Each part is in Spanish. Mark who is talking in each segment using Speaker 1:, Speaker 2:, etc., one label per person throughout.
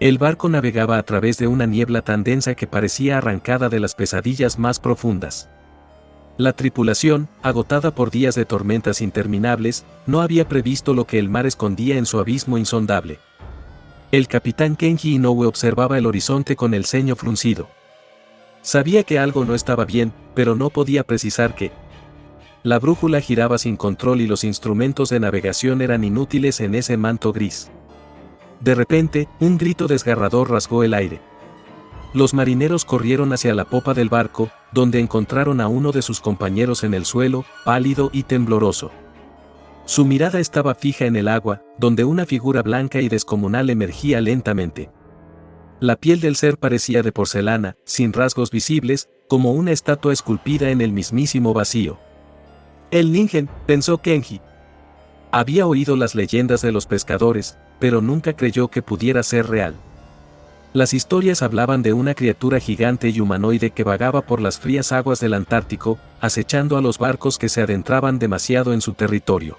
Speaker 1: El barco navegaba a través de una niebla tan densa que parecía arrancada de las pesadillas más profundas. La tripulación, agotada por días de tormentas interminables, no había previsto lo que el mar escondía en su abismo insondable. El capitán Kenji Inoue observaba el horizonte con el ceño fruncido. Sabía que algo no estaba bien, pero no podía precisar qué. La brújula giraba sin control y los instrumentos de navegación eran inútiles en ese manto gris. De repente, un grito desgarrador rasgó el aire. Los marineros corrieron hacia la popa del barco, donde encontraron a uno de sus compañeros en el suelo, pálido y tembloroso. Su mirada estaba fija en el agua, donde una figura blanca y descomunal emergía lentamente. La piel del ser parecía de porcelana, sin rasgos visibles, como una estatua esculpida en el mismísimo vacío. El ningen, pensó Kenji. Había oído las leyendas de los pescadores, pero nunca creyó que pudiera ser real. Las historias hablaban de una criatura gigante y humanoide que vagaba por las frías aguas del Antártico, acechando a los barcos que se adentraban demasiado en su territorio.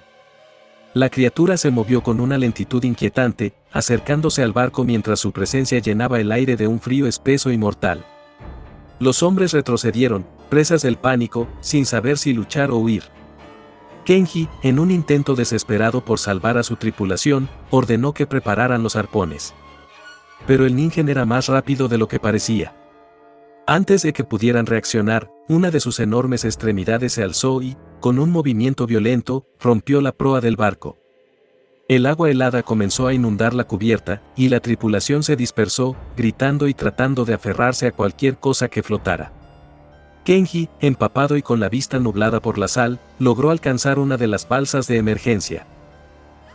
Speaker 1: La criatura se movió con una lentitud inquietante, acercándose al barco mientras su presencia llenaba el aire de un frío espeso y mortal. Los hombres retrocedieron, presas del pánico, sin saber si luchar o huir. Kenji, en un intento desesperado por salvar a su tripulación, ordenó que prepararan los arpones. Pero el ningen era más rápido de lo que parecía. Antes de que pudieran reaccionar, una de sus enormes extremidades se alzó y, con un movimiento violento, rompió la proa del barco. El agua helada comenzó a inundar la cubierta, y la tripulación se dispersó, gritando y tratando de aferrarse a cualquier cosa que flotara. Kenji, empapado y con la vista nublada por la sal, logró alcanzar una de las balsas de emergencia.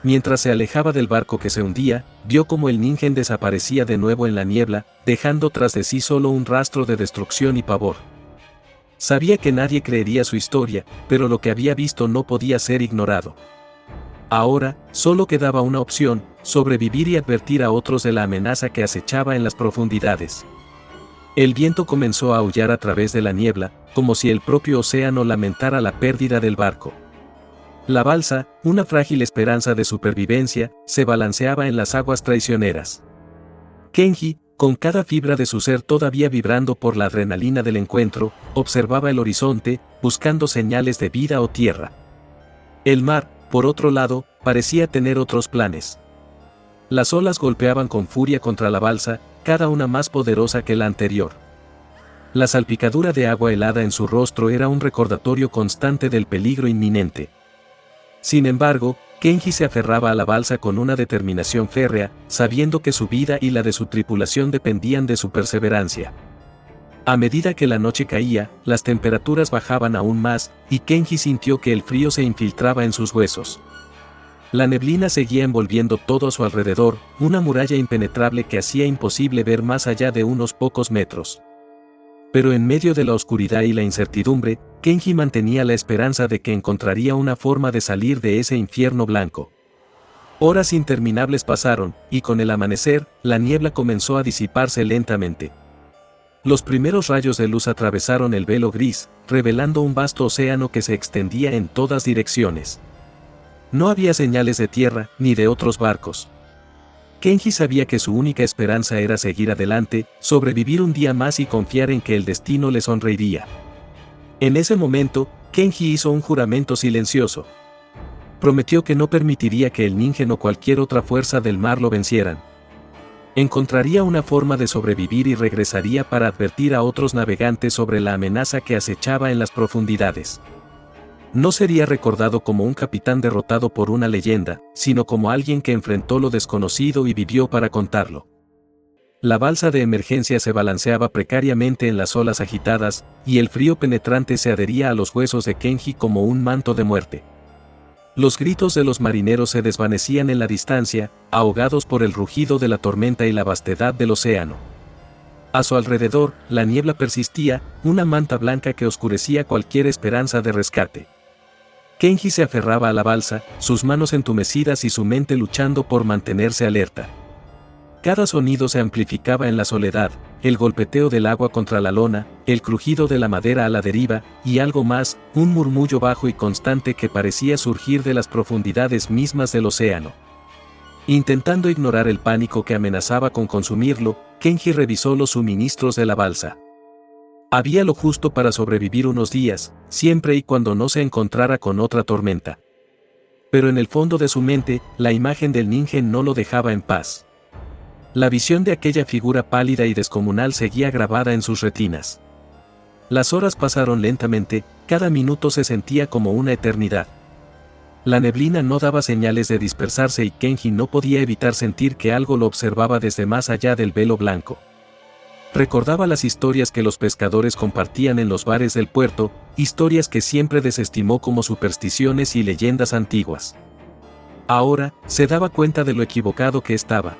Speaker 1: Mientras se alejaba del barco que se hundía, vio como el ningen desaparecía de nuevo en la niebla, dejando tras de sí solo un rastro de destrucción y pavor. Sabía que nadie creería su historia, pero lo que había visto no podía ser ignorado. Ahora, solo quedaba una opción: sobrevivir y advertir a otros de la amenaza que acechaba en las profundidades. El viento comenzó a aullar a través de la niebla, como si el propio océano lamentara la pérdida del barco. La balsa, una frágil esperanza de supervivencia, se balanceaba en las aguas traicioneras. Kenji, con cada fibra de su ser todavía vibrando por la adrenalina del encuentro, observaba el horizonte, buscando señales de vida o tierra. El mar, por otro lado, parecía tener otros planes. Las olas golpeaban con furia contra la balsa, cada una más poderosa que la anterior. La salpicadura de agua helada en su rostro era un recordatorio constante del peligro inminente. Sin embargo, Kenji se aferraba a la balsa con una determinación férrea, sabiendo que su vida y la de su tripulación dependían de su perseverancia. A medida que la noche caía, las temperaturas bajaban aún más, y Kenji sintió que el frío se infiltraba en sus huesos. La neblina seguía envolviendo todo a su alrededor, una muralla impenetrable que hacía imposible ver más allá de unos pocos metros. Pero en medio de la oscuridad y la incertidumbre, Kenji mantenía la esperanza de que encontraría una forma de salir de ese infierno blanco. Horas interminables pasaron, y con el amanecer, la niebla comenzó a disiparse lentamente. Los primeros rayos de luz atravesaron el velo gris, revelando un vasto océano que se extendía en todas direcciones. No había señales de tierra, ni de otros barcos. Kenji sabía que su única esperanza era seguir adelante, sobrevivir un día más y confiar en que el destino le sonreiría. En ese momento, Kenji hizo un juramento silencioso. Prometió que no permitiría que el ningen o cualquier otra fuerza del mar lo vencieran. Encontraría una forma de sobrevivir y regresaría para advertir a otros navegantes sobre la amenaza que acechaba en las profundidades. No sería recordado como un capitán derrotado por una leyenda, sino como alguien que enfrentó lo desconocido y vivió para contarlo. La balsa de emergencia se balanceaba precariamente en las olas agitadas, y el frío penetrante se adhería a los huesos de Kenji como un manto de muerte. Los gritos de los marineros se desvanecían en la distancia, ahogados por el rugido de la tormenta y la vastedad del océano. A su alrededor, la niebla persistía, una manta blanca que oscurecía cualquier esperanza de rescate. Kenji se aferraba a la balsa, sus manos entumecidas y su mente luchando por mantenerse alerta. Cada sonido se amplificaba en la soledad, el golpeteo del agua contra la lona, el crujido de la madera a la deriva, y algo más, un murmullo bajo y constante que parecía surgir de las profundidades mismas del océano. Intentando ignorar el pánico que amenazaba con consumirlo, Kenji revisó los suministros de la balsa. Había lo justo para sobrevivir unos días, siempre y cuando no se encontrara con otra tormenta. Pero en el fondo de su mente, la imagen del ningen no lo dejaba en paz. La visión de aquella figura pálida y descomunal seguía grabada en sus retinas. Las horas pasaron lentamente, cada minuto se sentía como una eternidad. La neblina no daba señales de dispersarse y Kenji no podía evitar sentir que algo lo observaba desde más allá del velo blanco. Recordaba las historias que los pescadores compartían en los bares del puerto, historias que siempre desestimó como supersticiones y leyendas antiguas. Ahora, se daba cuenta de lo equivocado que estaba.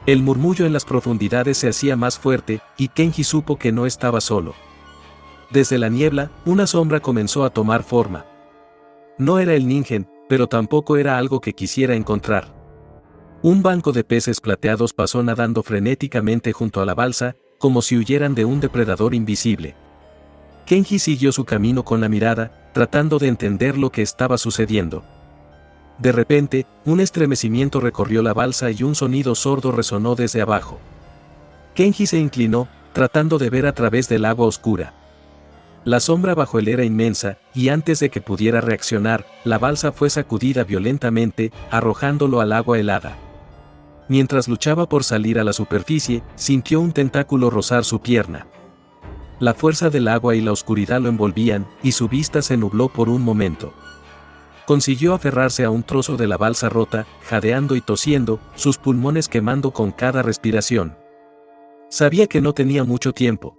Speaker 1: El murmullo en las profundidades se hacía más fuerte, y Kenji supo que no estaba solo. Desde la niebla, una sombra comenzó a tomar forma. No era el ningen, pero tampoco era algo que quisiera encontrar. Un banco de peces plateados pasó nadando frenéticamente junto a la balsa, como si huyeran de un depredador invisible. Kenji siguió su camino con la mirada, tratando de entender lo que estaba sucediendo. De repente, un estremecimiento recorrió la balsa y un sonido sordo resonó desde abajo. Kenji se inclinó, tratando de ver a través del agua oscura. La sombra bajo él era inmensa, y antes de que pudiera reaccionar, la balsa fue sacudida violentamente, arrojándolo al agua helada. Mientras luchaba por salir a la superficie, sintió un tentáculo rozar su pierna. La fuerza del agua y la oscuridad lo envolvían, y su vista se nubló por un momento. Consiguió aferrarse a un trozo de la balsa rota, jadeando y tosiendo, sus pulmones quemando con cada respiración. Sabía que no tenía mucho tiempo.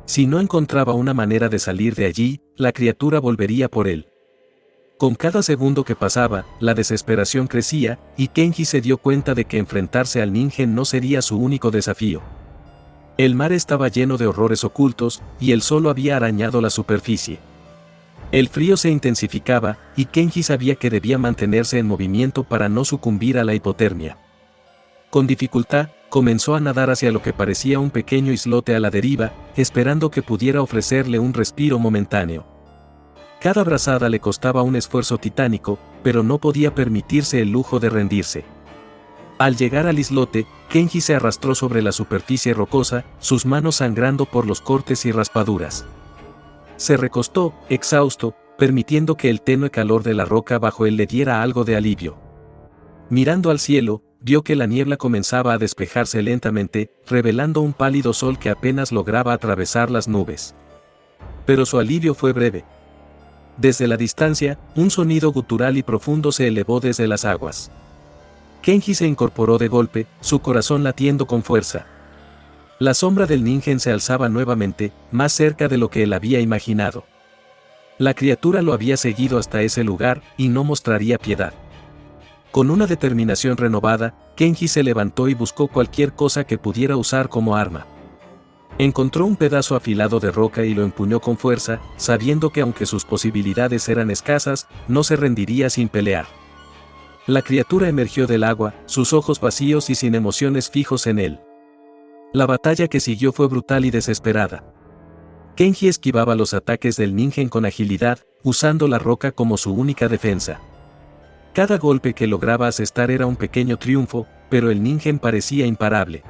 Speaker 1: Si no encontraba una manera de salir de allí, la criatura volvería por él. Con cada segundo que pasaba, la desesperación crecía, y Kenji se dio cuenta de que enfrentarse al ningen no sería su único desafío. El mar estaba lleno de horrores ocultos, y el sol había arañado la superficie. El frío se intensificaba, y Kenji sabía que debía mantenerse en movimiento para no sucumbir a la hipotermia. Con dificultad, comenzó a nadar hacia lo que parecía un pequeño islote a la deriva, esperando que pudiera ofrecerle un respiro momentáneo. Cada brazada le costaba un esfuerzo titánico, pero no podía permitirse el lujo de rendirse. Al llegar al islote, Kenji se arrastró sobre la superficie rocosa, sus manos sangrando por los cortes y raspaduras. Se recostó, exhausto, permitiendo que el tenue calor de la roca bajo él le diera algo de alivio. Mirando al cielo, vio que la niebla comenzaba a despejarse lentamente, revelando un pálido sol que apenas lograba atravesar las nubes. Pero su alivio fue breve. Desde la distancia, un sonido gutural y profundo se elevó desde las aguas. Kenji se incorporó de golpe, su corazón latiendo con fuerza. La sombra del ningen se alzaba nuevamente, más cerca de lo que él había imaginado. La criatura lo había seguido hasta ese lugar, y no mostraría piedad. Con una determinación renovada, Kenji se levantó y buscó cualquier cosa que pudiera usar como arma. Encontró un pedazo afilado de roca y lo empuñó con fuerza, sabiendo que aunque sus posibilidades eran escasas, no se rendiría sin pelear. La criatura emergió del agua, sus ojos vacíos y sin emociones fijos en él. La batalla que siguió fue brutal y desesperada. Kenji esquivaba los ataques del ningen con agilidad, usando la roca como su única defensa. Cada golpe que lograba asestar era un pequeño triunfo, pero el ningen parecía imparable.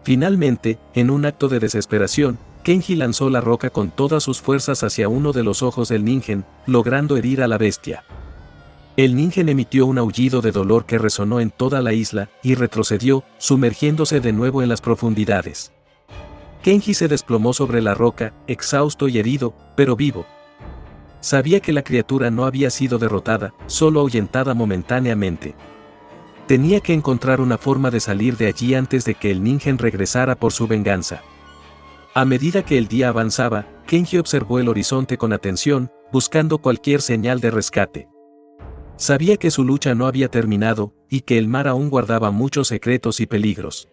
Speaker 1: Finalmente, en un acto de desesperación, Kenji lanzó la roca con todas sus fuerzas hacia uno de los ojos del ningen, logrando herir a la bestia. El ningen emitió un aullido de dolor que resonó en toda la isla, y retrocedió, sumergiéndose de nuevo en las profundidades. Kenji se desplomó sobre la roca, exhausto y herido, pero vivo. Sabía que la criatura no había sido derrotada, solo ahuyentada momentáneamente. Tenía que encontrar una forma de salir de allí antes de que el ningen regresara por su venganza. A medida que el día avanzaba, Kenji observó el horizonte con atención, buscando cualquier señal de rescate. Sabía que su lucha no había terminado, y que el mar aún guardaba muchos secretos y peligros.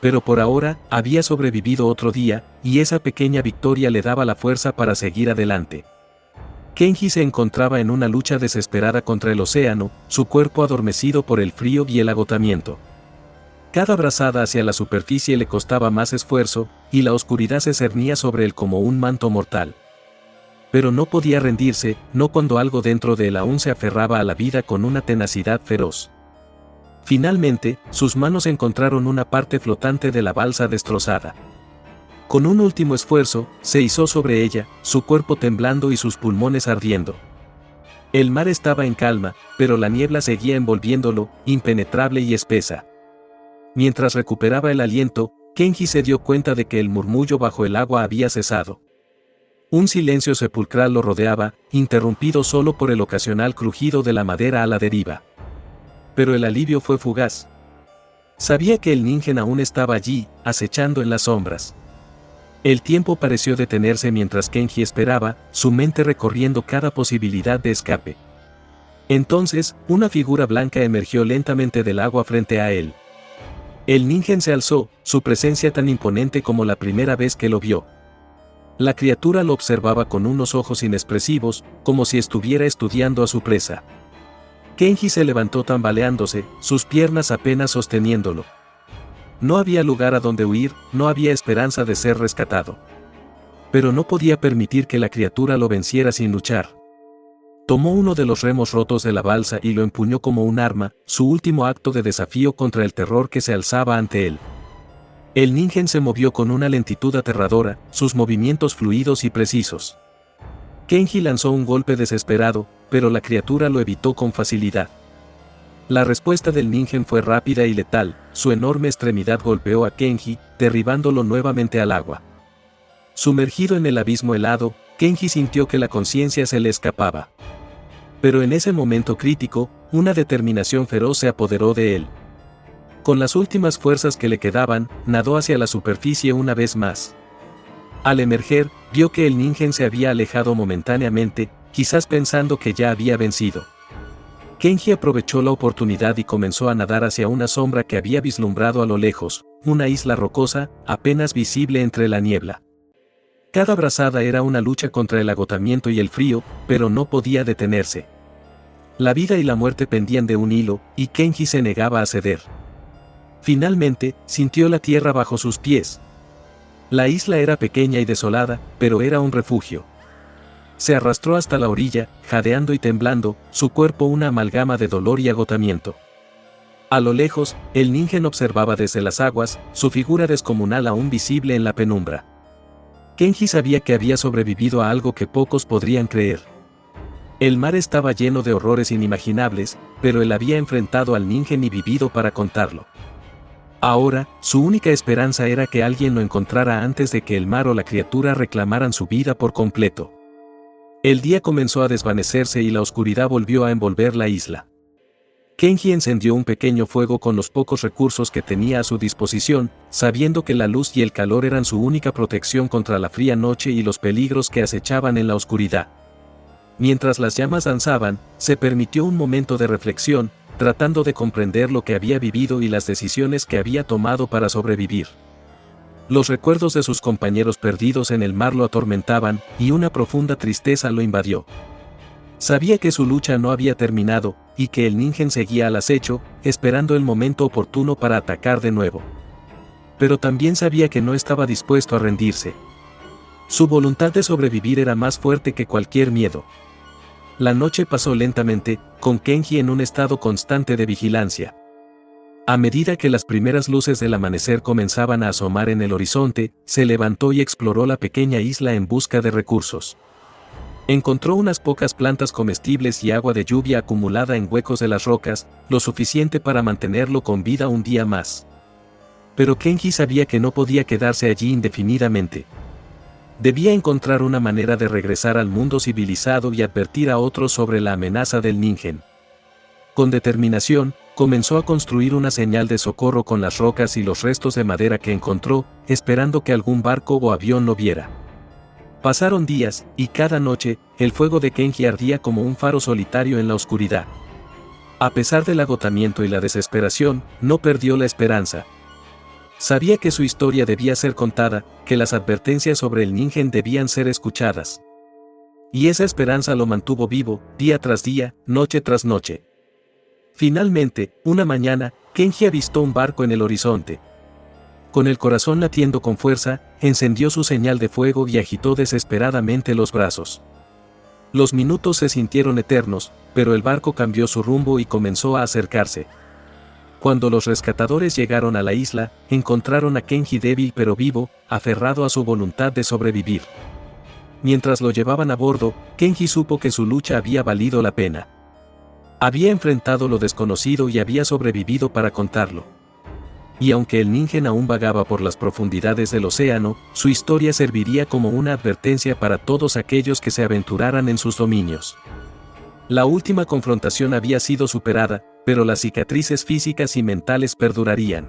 Speaker 1: Pero por ahora, había sobrevivido otro día, y esa pequeña victoria le daba la fuerza para seguir adelante. Kenji se encontraba en una lucha desesperada contra el océano, su cuerpo adormecido por el frío y el agotamiento. Cada brazada hacia la superficie le costaba más esfuerzo, y la oscuridad se cernía sobre él como un manto mortal. Pero no podía rendirse, no cuando algo dentro de él aún se aferraba a la vida con una tenacidad feroz. Finalmente, sus manos encontraron una parte flotante de la balsa destrozada. Con un último esfuerzo, se izó sobre ella, su cuerpo temblando y sus pulmones ardiendo. El mar estaba en calma, pero la niebla seguía envolviéndolo, impenetrable y espesa. Mientras recuperaba el aliento, Kenji se dio cuenta de que el murmullo bajo el agua había cesado. Un silencio sepulcral lo rodeaba, interrumpido solo por el ocasional crujido de la madera a la deriva. Pero el alivio fue fugaz. Sabía que el ningen aún estaba allí, acechando en las sombras. El tiempo pareció detenerse mientras Kenji esperaba, su mente recorriendo cada posibilidad de escape. Entonces, una figura blanca emergió lentamente del agua frente a él. El ningen se alzó, su presencia tan imponente como la primera vez que lo vio. La criatura lo observaba con unos ojos inexpresivos, como si estuviera estudiando a su presa. Kenji se levantó tambaleándose, sus piernas apenas sosteniéndolo. No había lugar a donde huir, no había esperanza de ser rescatado. Pero no podía permitir que la criatura lo venciera sin luchar. Tomó uno de los remos rotos de la balsa y lo empuñó como un arma, su último acto de desafío contra el terror que se alzaba ante él. El ningen se movió con una lentitud aterradora, sus movimientos fluidos y precisos. Kenji lanzó un golpe desesperado, pero la criatura lo evitó con facilidad. La respuesta del ningen fue rápida y letal, su enorme extremidad golpeó a Kenji, derribándolo nuevamente al agua. Sumergido en el abismo helado, Kenji sintió que la conciencia se le escapaba. Pero en ese momento crítico, una determinación feroz se apoderó de él. Con las últimas fuerzas que le quedaban, nadó hacia la superficie una vez más. Al emerger, vio que el ningen se había alejado momentáneamente, quizás pensando que ya había vencido. Kenji aprovechó la oportunidad y comenzó a nadar hacia una sombra que había vislumbrado a lo lejos, una isla rocosa, apenas visible entre la niebla. Cada brazada era una lucha contra el agotamiento y el frío, pero no podía detenerse. La vida y la muerte pendían de un hilo, y Kenji se negaba a ceder. Finalmente, sintió la tierra bajo sus pies. La isla era pequeña y desolada, pero era un refugio. Se arrastró hasta la orilla, jadeando y temblando, su cuerpo una amalgama de dolor y agotamiento. A lo lejos, el ningen observaba desde las aguas, su figura descomunal aún visible en la penumbra. Kenji sabía que había sobrevivido a algo que pocos podrían creer. El mar estaba lleno de horrores inimaginables, pero él había enfrentado al ningen y vivido para contarlo. Ahora, su única esperanza era que alguien lo encontrara antes de que el mar o la criatura reclamaran su vida por completo. El día comenzó a desvanecerse y la oscuridad volvió a envolver la isla. Kenji encendió un pequeño fuego con los pocos recursos que tenía a su disposición, sabiendo que la luz y el calor eran su única protección contra la fría noche y los peligros que acechaban en la oscuridad. Mientras las llamas danzaban, se permitió un momento de reflexión, tratando de comprender lo que había vivido y las decisiones que había tomado para sobrevivir. Los recuerdos de sus compañeros perdidos en el mar lo atormentaban, y una profunda tristeza lo invadió. Sabía que su lucha no había terminado, y que el ningen seguía al acecho, esperando el momento oportuno para atacar de nuevo. Pero también sabía que no estaba dispuesto a rendirse. Su voluntad de sobrevivir era más fuerte que cualquier miedo. La noche pasó lentamente, con Kenji en un estado constante de vigilancia. A medida que las primeras luces del amanecer comenzaban a asomar en el horizonte, se levantó y exploró la pequeña isla en busca de recursos. Encontró unas pocas plantas comestibles y agua de lluvia acumulada en huecos de las rocas, lo suficiente para mantenerlo con vida un día más. Pero Kenji sabía que no podía quedarse allí indefinidamente. Debía encontrar una manera de regresar al mundo civilizado y advertir a otros sobre la amenaza del ningen. Con determinación, comenzó a construir una señal de socorro con las rocas y los restos de madera que encontró, esperando que algún barco o avión lo viera. Pasaron días, y cada noche, el fuego de Kenji ardía como un faro solitario en la oscuridad. A pesar del agotamiento y la desesperación, no perdió la esperanza. Sabía que su historia debía ser contada, que las advertencias sobre el ningen debían ser escuchadas. Y esa esperanza lo mantuvo vivo, día tras día, noche tras noche. Finalmente, una mañana, Kenji avistó un barco en el horizonte. Con el corazón latiendo con fuerza, encendió su señal de fuego y agitó desesperadamente los brazos. Los minutos se sintieron eternos, pero el barco cambió su rumbo y comenzó a acercarse. Cuando los rescatadores llegaron a la isla, encontraron a Kenji débil pero vivo, aferrado a su voluntad de sobrevivir. Mientras lo llevaban a bordo, Kenji supo que su lucha había valido la pena. Había enfrentado lo desconocido y había sobrevivido para contarlo. Y aunque el Ningen aún vagaba por las profundidades del océano, su historia serviría como una advertencia para todos aquellos que se aventuraran en sus dominios. La última confrontación había sido superada, pero las cicatrices físicas y mentales perdurarían.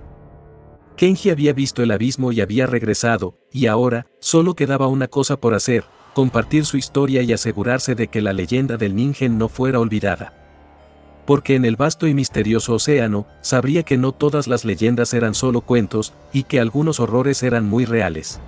Speaker 1: Kenji había visto el abismo y había regresado, y ahora, solo quedaba una cosa por hacer: compartir su historia y asegurarse de que la leyenda del Ningen no fuera olvidada. Porque en el vasto y misterioso océano, sabría que no todas las leyendas eran solo cuentos, y que algunos horrores eran muy reales.